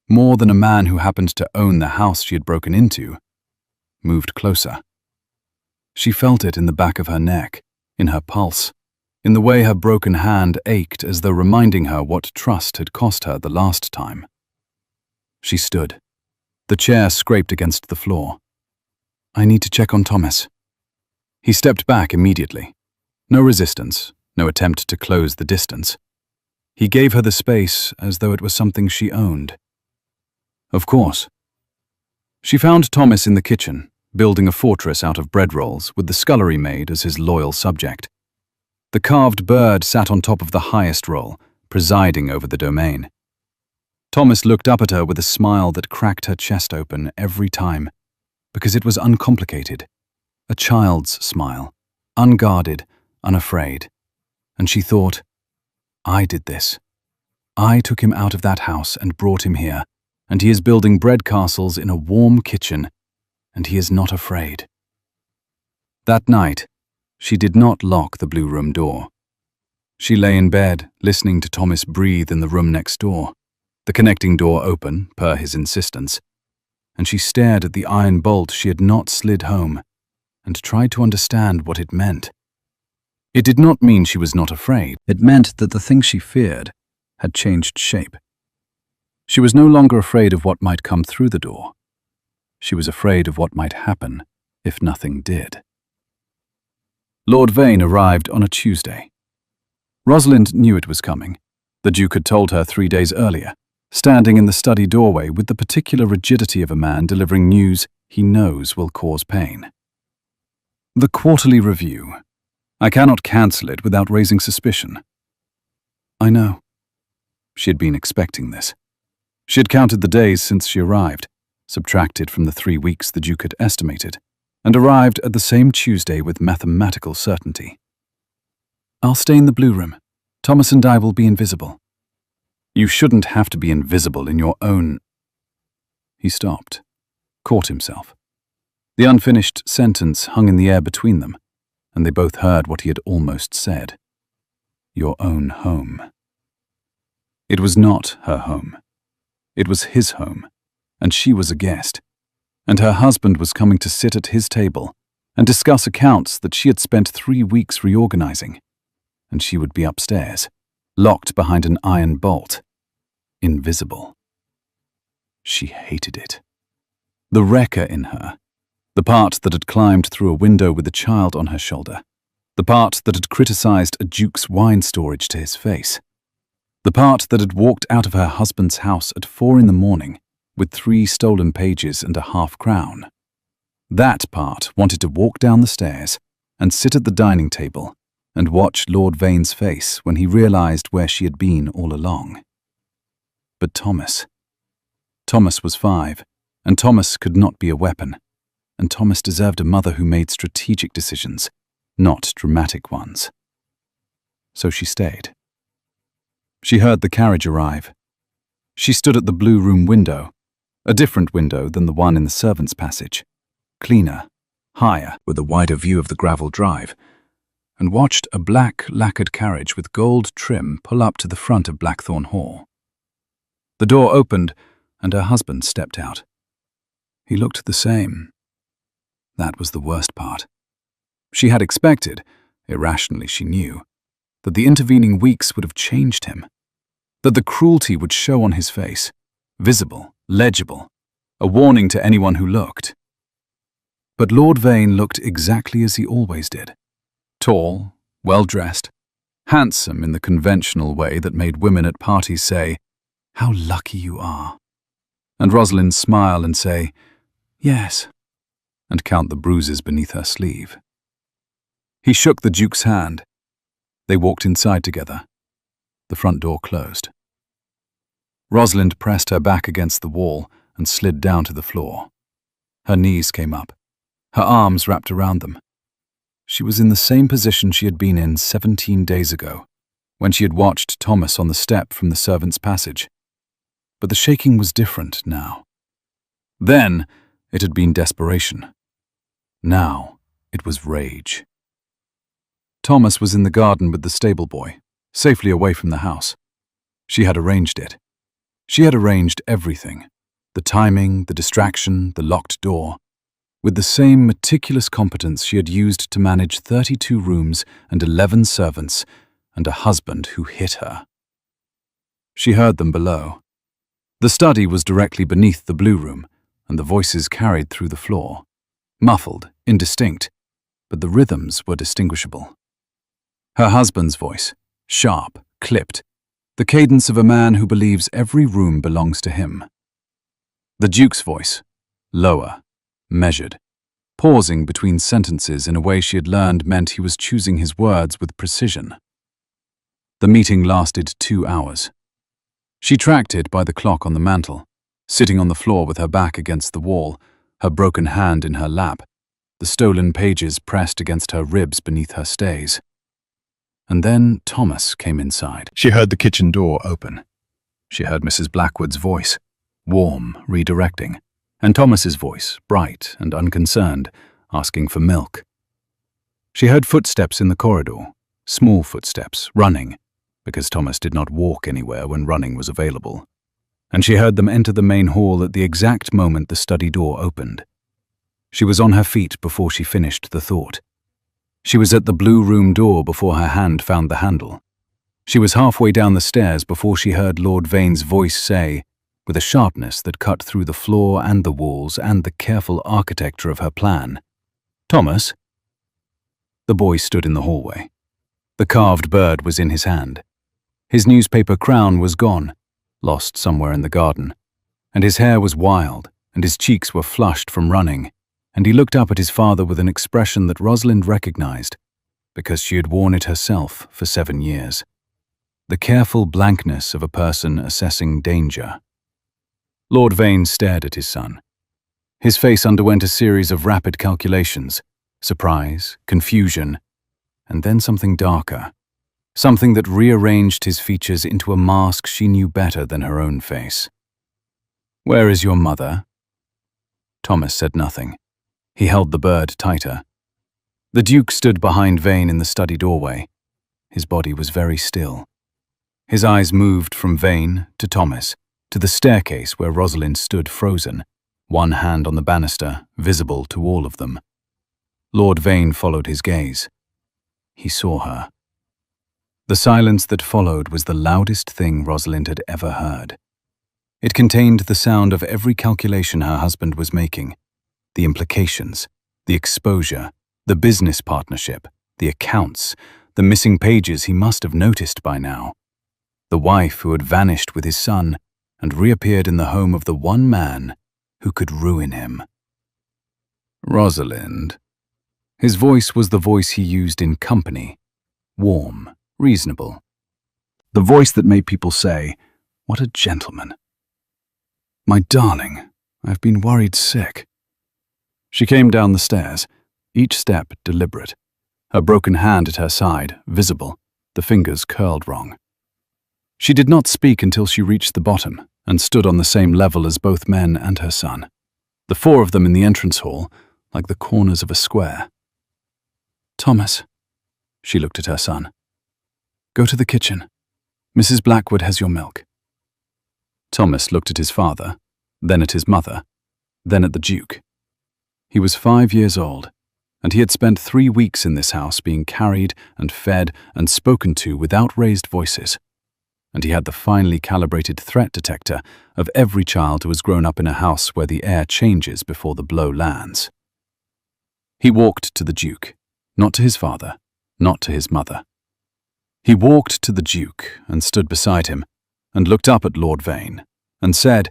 more than a man who happened to own the house she had broken into, moved closer. She felt it in the back of her neck, in her pulse, in the way her broken hand ached as though reminding her what trust had cost her the last time. She stood. The chair scraped against the floor. "I need to check on Thomas." He stepped back immediately. No resistance, no attempt to close the distance. He gave her the space as though it was something she owned. Of course. She found Thomas in the kitchen, building a fortress out of bread rolls with the scullery maid as his loyal subject. The carved bird sat on top of the highest roll, presiding over the domain. Thomas looked up at her with a smile that cracked her chest open every time, because it was uncomplicated. A child's smile, unguarded, unafraid. And she thought, I did this. I took him out of that house and brought him here, and he is building bread castles in a warm kitchen, and he is not afraid. That night, she did not lock the blue room door. She lay in bed, listening to Thomas breathe in the room next door, the connecting door open, per his insistence, and she stared at the iron bolt she had not slid home, and tried to understand what it meant. It did not mean she was not afraid. It meant that the thing she feared had changed shape. She was no longer afraid of what might come through the door. She was afraid of what might happen if nothing did. Lord Vane arrived on a Tuesday. Rosalind knew it was coming. The Duke had told her 3 days earlier, standing in the study doorway with the particular rigidity of a man delivering news he knows will cause pain. The quarterly review. I cannot cancel it without raising suspicion. I know. She had been expecting this. She had counted the days since she arrived, subtracted from the 3 weeks the Duke had estimated, and arrived at the same Tuesday with mathematical certainty. I'll stay in the blue room. Thomas and I will be invisible. You shouldn't have to be invisible in your own... He stopped, caught himself. The unfinished sentence hung in the air between them, and they both heard what he had almost said. Your own home. It was not her home. It was his home, and she was a guest, and her husband was coming to sit at his table and discuss accounts that she had spent 3 weeks reorganizing, and she would be upstairs, locked behind an iron bolt, invisible. She hated it. The wrecker in her, the part that had climbed through a window with a child on her shoulder, the part that had criticized a duke's wine storage to his face, the part that had walked out of her husband's house at 4 a.m. with 3 stolen pages and a half-crown. That part wanted to walk down the stairs and sit at the dining table and watch Lord Vane's face when he realized where she had been all along. But Thomas was 5, and Thomas could not be a weapon, and Thomas deserved a mother who made strategic decisions, not dramatic ones. So she stayed. She heard the carriage arrive. She stood at the blue room window, a different window than the one in the servants' passage, cleaner, higher, with a wider view of the gravel drive, and watched a black lacquered carriage with gold trim pull up to the front of Blackthorne Hall. The door opened, and her husband stepped out. He looked the same. That was the worst part. She had expected, irrationally she knew, that the intervening weeks would have changed him, that the cruelty would show on his face, visible, legible, a warning to anyone who looked. But Lord Vane looked exactly as he always did. Tall, well-dressed, handsome in the conventional way that made women at parties say, "How lucky you are," and Rosalind smile and say, "Yes," and count the bruises beneath her sleeve. He shook the Duke's hand. They walked inside together. The front door closed. Rosalind pressed her back against the wall and slid down to the floor. Her knees came up, her arms wrapped around them. She was in the same position she had been in 17 days ago, when she had watched Thomas on the step from the servants' passage. But the shaking was different now. Then, It had been desperation. Now it was rage. Thomas was in the garden with the stable boy, safely away from the house. She had arranged it. She had arranged everything. The timing, the distraction, the locked door. With the same meticulous competence she had used to manage 32 rooms and 11 servants and a husband who hit her. She heard them below. The study was directly beneath the blue room, and the voices carried through the floor. Muffled, indistinct, but the rhythms were distinguishable. Her husband's voice, sharp, clipped, the cadence of a man who believes every room belongs to him. The Duke's voice, lower, measured, pausing between sentences in a way she had learned meant he was choosing his words with precision. The meeting lasted 2 hours. She tracked it by the clock on the mantel, sitting on the floor with her back against the wall, her broken hand in her lap, the stolen pages pressed against her ribs beneath her stays. And then Thomas came inside. She heard the kitchen door open. She heard Mrs. Blackwood's voice, warm, redirecting, and Thomas's voice, bright and unconcerned, asking for milk. She heard footsteps in the corridor, small footsteps, running, because Thomas did not walk anywhere when running was available. And she heard them enter the main hall at the exact moment the study door opened. She was on her feet before she finished the thought. She was at the blue room door before her hand found the handle. She was halfway down the stairs before she heard Lord Vane's voice say, with a sharpness that cut through the floor and the walls and the careful architecture of her plan, "Thomas?" The boy stood in the hallway. The carved bird was in his hand. His newspaper crown was gone, lost somewhere in the garden, and his hair was wild, and his cheeks were flushed from running, and he looked up at his father with an expression that Rosalind recognized, because she had worn it herself for 7 years. The careful blankness of a person assessing danger. Lord Vane stared at his son. His face underwent a series of rapid calculations, surprise, confusion, and then something darker, something that rearranged his features into a mask she knew better than her own face. "Where is your mother?" Thomas said nothing. He held the bird tighter. The Duke stood behind Vane in the study doorway. His body was very still. His eyes moved from Vane to Thomas, to the staircase where Rosalind stood frozen, one hand on the banister, visible to all of them. Lord Vane followed his gaze. He saw her. The silence that followed was the loudest thing Rosalind had ever heard. It contained the sound of every calculation her husband was making, the implications, the exposure, the business partnership, the accounts, the missing pages he must have noticed by now. The wife who had vanished with his son and reappeared in the home of the one man who could ruin him. "Rosalind." His voice was the voice he used in company, warm, reasonable. The voice that made people say, "What a gentleman." "My darling, I've been worried sick." She came down the stairs, each step deliberate, her broken hand at her side, visible, the fingers curled wrong. She did not speak until she reached the bottom and stood on the same level as both men and her son, the 4 of them in the entrance hall, like the corners of a square. "Thomas," she looked at her son, "go to the kitchen. Mrs. Blackwood has your milk." Thomas looked at his father, then at his mother, then at the Duke. He was 5 years old, and he had spent 3 weeks in this house being carried and fed and spoken to without raised voices, and he had the finely calibrated threat detector of every child who has grown up in a house where the air changes before the blow lands. He walked to the Duke, not to his father, not to his mother. He walked to the Duke and stood beside him and looked up at Lord Vane and said,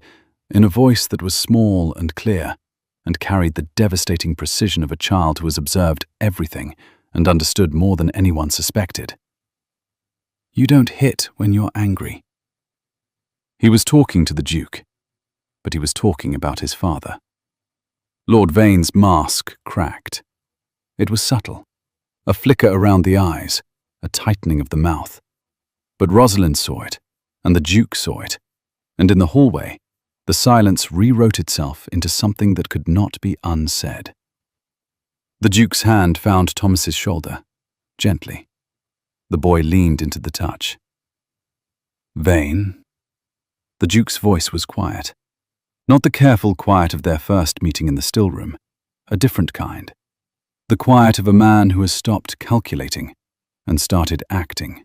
in a voice that was small and clear and carried the devastating precision of a child who has observed everything and understood more than anyone suspected, "You don't hit when you're angry." He was talking to the Duke, but he was talking about his father. Lord Vane's mask cracked. It was subtle, a flicker around the eyes, a tightening of the mouth. But Rosalind saw it, and the Duke saw it, and in the hallway, The silence rewrote itself into something that could not be unsaid. The Duke's hand found Thomas's shoulder, gently. The boy leaned into the touch. "Vane?" The Duke's voice was quiet. Not the careful quiet of their first meeting in the still room, a different kind. The quiet of a man who has stopped calculating and started acting.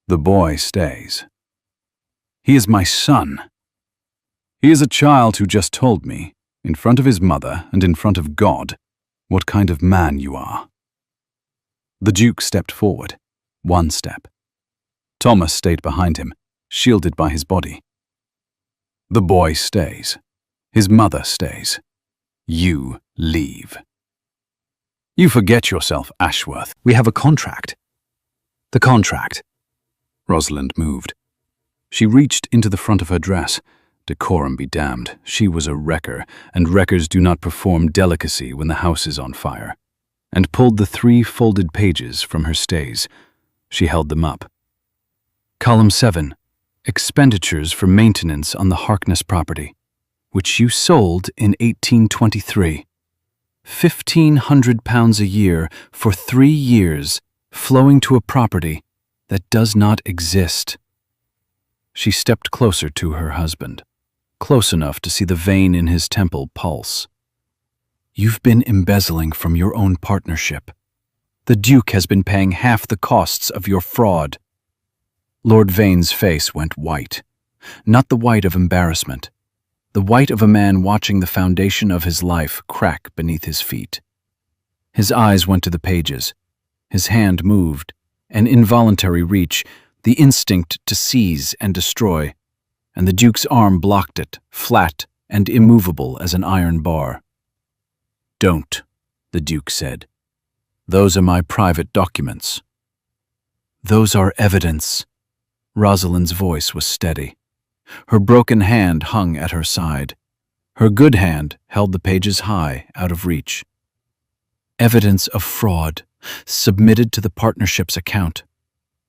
"The boy stays. He is my son. He is a child who just told me, in front of his mother and in front of God, what kind of man you are." The Duke stepped forward, one step. Thomas stayed behind him, shielded by his body. "The boy stays. His mother stays. You leave." "You forget yourself, Ashworth. We have a contract." "The contract." Rosalind moved. She reached into the front of her dress. Decorum be damned. She was a wrecker, and wreckers do not perform delicacy when the house is on fire. And pulled the 3 folded pages from her stays. She held them up. "Column 7. Expenditures for maintenance on the Harkness property, which you sold in 1823. £1,500 a year for 3 years, flowing to a property that does not exist." She stepped closer to her husband, close enough to see the vein in his temple pulse. "You've been embezzling from your own partnership. The Duke has been paying half the costs of your fraud." Lord Vane's face went white, not the white of embarrassment, the white of a man watching the foundation of his life crack beneath his feet. His eyes went to the pages. His hand moved, an involuntary reach, the instinct to seize and destroy, and the Duke's arm blocked it, flat and immovable as an iron bar. "Don't," the Duke said. "Those are my private documents." "Those are evidence." Rosalind's voice was steady. Her broken hand hung at her side. Her good hand held the pages high, out of reach. "Evidence of fraud, submitted to the partnership's account.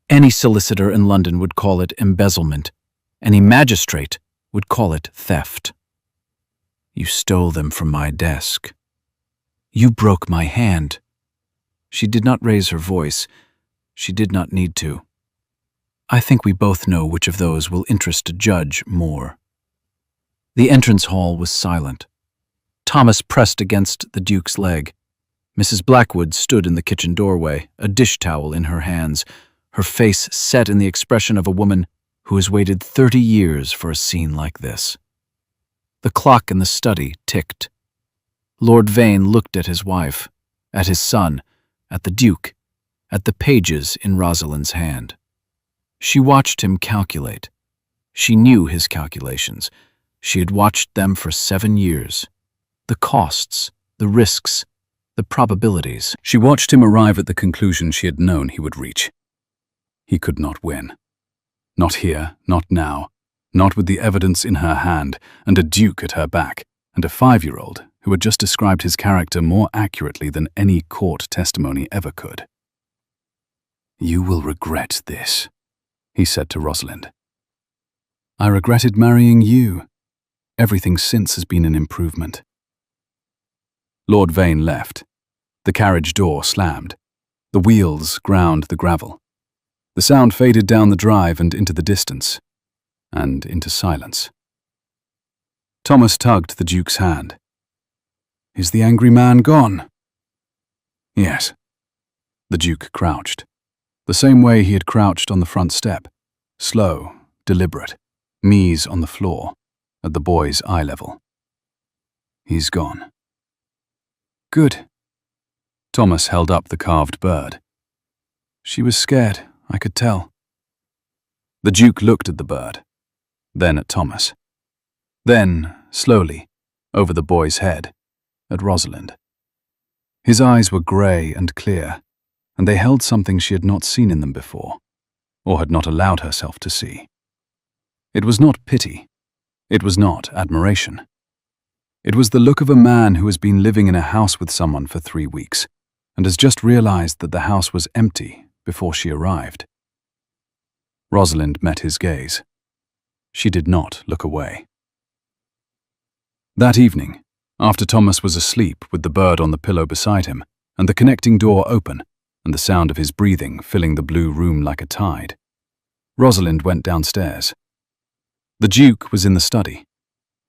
Any solicitor in London would call it embezzlement. Any magistrate would call it theft. You stole them from my desk. You broke my hand." She did not raise her voice. She did not need to. "I think we both know which of those will interest a judge more." The entrance hall was silent. Thomas pressed against the Duke's leg. Mrs. Blackwood stood in the kitchen doorway, a dish towel in her hands, her face set in the expression of a woman who has waited 30 years for a scene like this. The clock in the study ticked. Lord Vane looked at his wife, at his son, at the Duke, at the pages in Rosalind's hand. She watched him calculate. She knew his calculations. She had watched them for 7 years. The costs, the risks, the probabilities. She watched him arrive at the conclusion she had known he would reach. He could not win. Not here, not now, not with the evidence in her hand and a Duke at her back, and a 5-year-old who had just described his character more accurately than any court testimony ever could. "You will regret this," he said to Rosalind. "I regretted marrying you. Everything since has been an improvement." Lord Vane left. The carriage door slammed. The wheels ground the gravel. The sound faded down the drive and into the distance, and into silence. Thomas tugged the Duke's hand. "Is the angry man gone?" "Yes." The Duke crouched, the same way he had crouched on the front step, slow, deliberate, knees on the floor, at the boy's eye level. "He's gone." "Good." Thomas held up the carved bird. "She was scared, I could tell." The Duke looked at the bird, then at Thomas. Then, slowly, over the boy's head, at Rosalind. His eyes were grey and clear, and they held something she had not seen in them before, or had not allowed herself to see. It was not pity. It was not admiration. It was the look of a man who has been living in a house with someone for 3 weeks, and has just realized that the house was empty before she arrived. Rosalind met his gaze. She did not look away. That evening, after Thomas was asleep with the bird on the pillow beside him, and the connecting door open, and the sound of his breathing filling the blue room like a tide, Rosalind went downstairs. The Duke was in the study.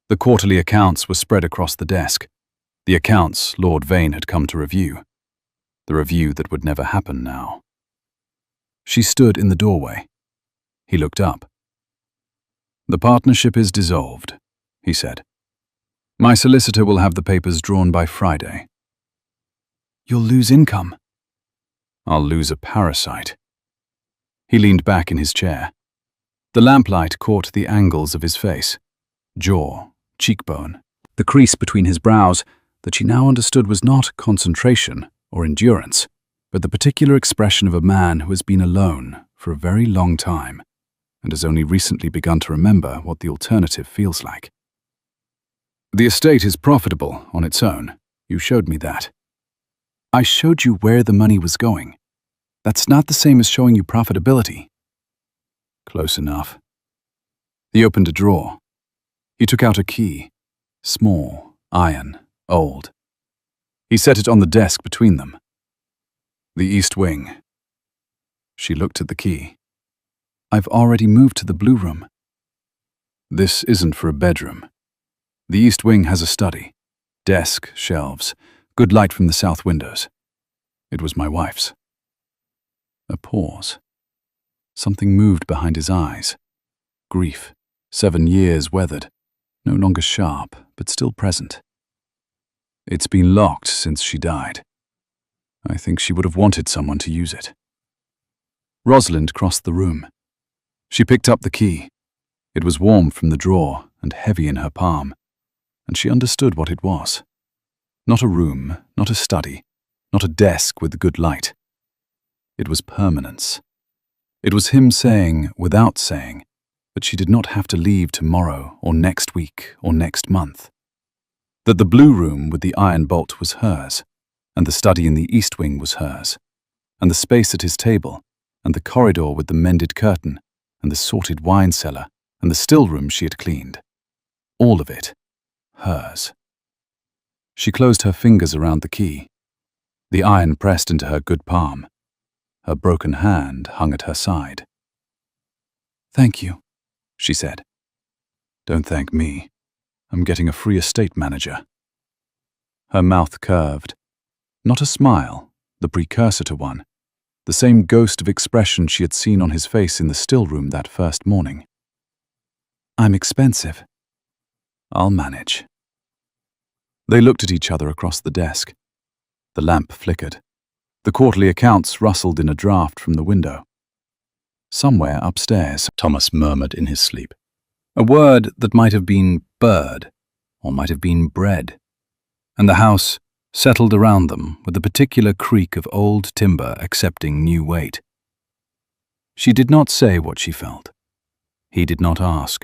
The quarterly accounts were spread across the desk. The accounts Lord Vane had come to review. The review that would never happen now. She stood in the doorway. He looked up. "The partnership is dissolved," he said. "My solicitor will have the papers drawn by Friday." "You'll lose income." "I'll lose a parasite." He leaned back in his chair. The lamplight caught the angles of his face, jaw, cheekbone, the crease between his brows that she now understood was not concentration or endurance, but the particular expression of a man who has been alone for a very long time and has only recently begun to remember what the alternative feels like. "The estate is profitable on its own. You showed me that." "I showed you where the money was going. That's not the same as showing you profitability." "Close enough." He opened a drawer. He took out a key, small, iron, old. He set it on the desk between them. "The east wing." She looked at the key. "I've already moved to the blue room." "This isn't for a bedroom. The east wing has a study, desk, shelves, good light from the south windows. It was my wife's." A pause. Something moved behind his eyes. Grief, 7 years weathered, no longer sharp, but still present. "It's been locked since she died. I think she would have wanted someone to use it." Rosalind crossed the room. She picked up the key. It was warm from the drawer and heavy in her palm, and she understood what it was. Not a room, not a study, not a desk with good light. It was permanence. It was him saying, without saying, that she did not have to leave tomorrow or next week or next month. That the blue room with the iron bolt was hers, and the study in the east wing was hers, and the space at his table, and the corridor with the mended curtain, and the sorted wine cellar, and the still room she had cleaned. All of it, hers. She closed her fingers around the key. The iron pressed into her good palm. Her broken hand hung at her side. "Thank you," she said. "Don't thank me. I'm getting a free estate manager." Her mouth curved. Not a smile, the precursor to one, the same ghost of expression she had seen on his face in the still room that first morning. "I'm expensive." "I'll manage." They looked at each other across the desk. The lamp flickered. The quarterly accounts rustled in a draught from the window. "Somewhere upstairs," Thomas murmured in his sleep. A word that might have been bird, or might have been bread. And the house settled around them with the particular creak of old timber accepting new weight. She did not say what she felt. He did not ask.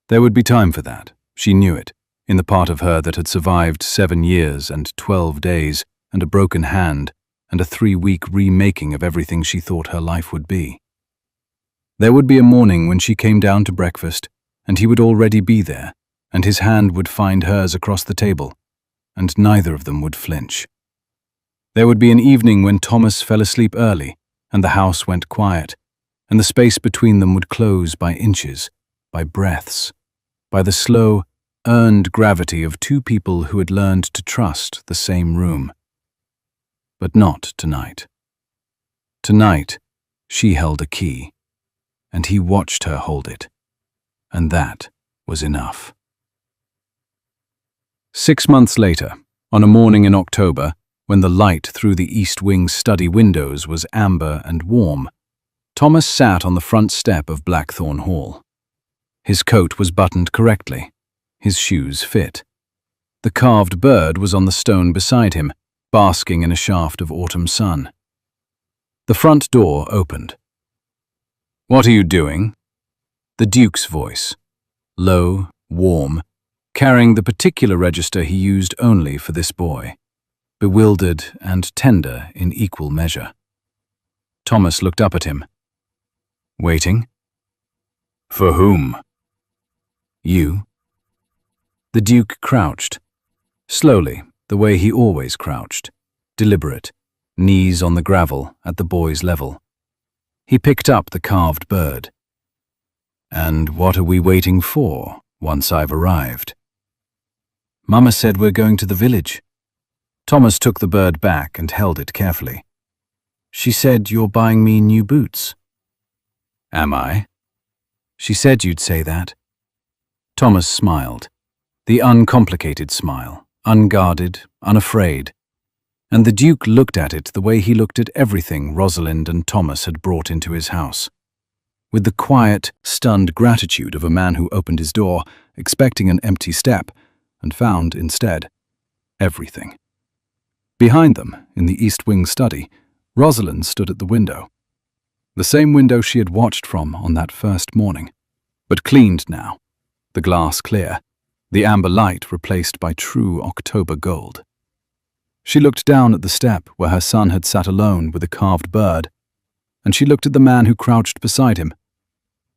There would be time for that, she knew it, in the part of her that had survived 7 years and 12 days and a broken hand and a 3-week remaking of everything she thought her life would be. There would be a morning when she came down to breakfast, and he would already be there, and his hand would find hers across the table, and neither of them would flinch. There would be an evening when Thomas fell asleep early, and the house went quiet, and the space between them would close by inches, by breaths, by the slow, earned gravity of two people who had learned to trust the same room. But not tonight. Tonight, she held a key, and he watched her hold it, and that was enough. 6 months later, on a morning in October, when the light through the east wing study windows was amber and warm, Thomas sat on the front step of Blackthorne Hall. His coat was buttoned correctly, his shoes fit. The carved bird was on the stone beside him, basking in a shaft of autumn sun. The front door opened. "What are you doing?" The Duke's voice, low, warm, carrying the particular register he used only for this boy, bewildered and tender in equal measure. Thomas looked up at him. "Waiting?" "For whom?" "You." The Duke crouched. Slowly, the way he always crouched. Deliberate, knees on the gravel at the boy's level. He picked up the carved bird. "And what are we waiting for, once I've arrived?" "Mama said we're going to the village." Thomas took the bird back and held it carefully. "She said you're buying me new boots." "Am I?" "She said you'd say that." Thomas smiled. The uncomplicated smile, unguarded, unafraid. And the Duke looked at it the way he looked at everything Rosalind and Thomas had brought into his house. With the quiet, stunned gratitude of a man who opened his door, expecting an empty step, and found, instead, everything. Behind them, in the East Wing study, Rosalind stood at the window. The same window she had watched from on that first morning, but cleaned now, the glass clear, the amber light replaced by true October gold. She looked down at the step where her son had sat alone with a carved bird, and she looked at the man who crouched beside him,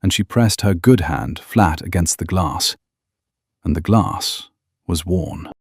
and she pressed her good hand flat against the glass, and the glass was worn.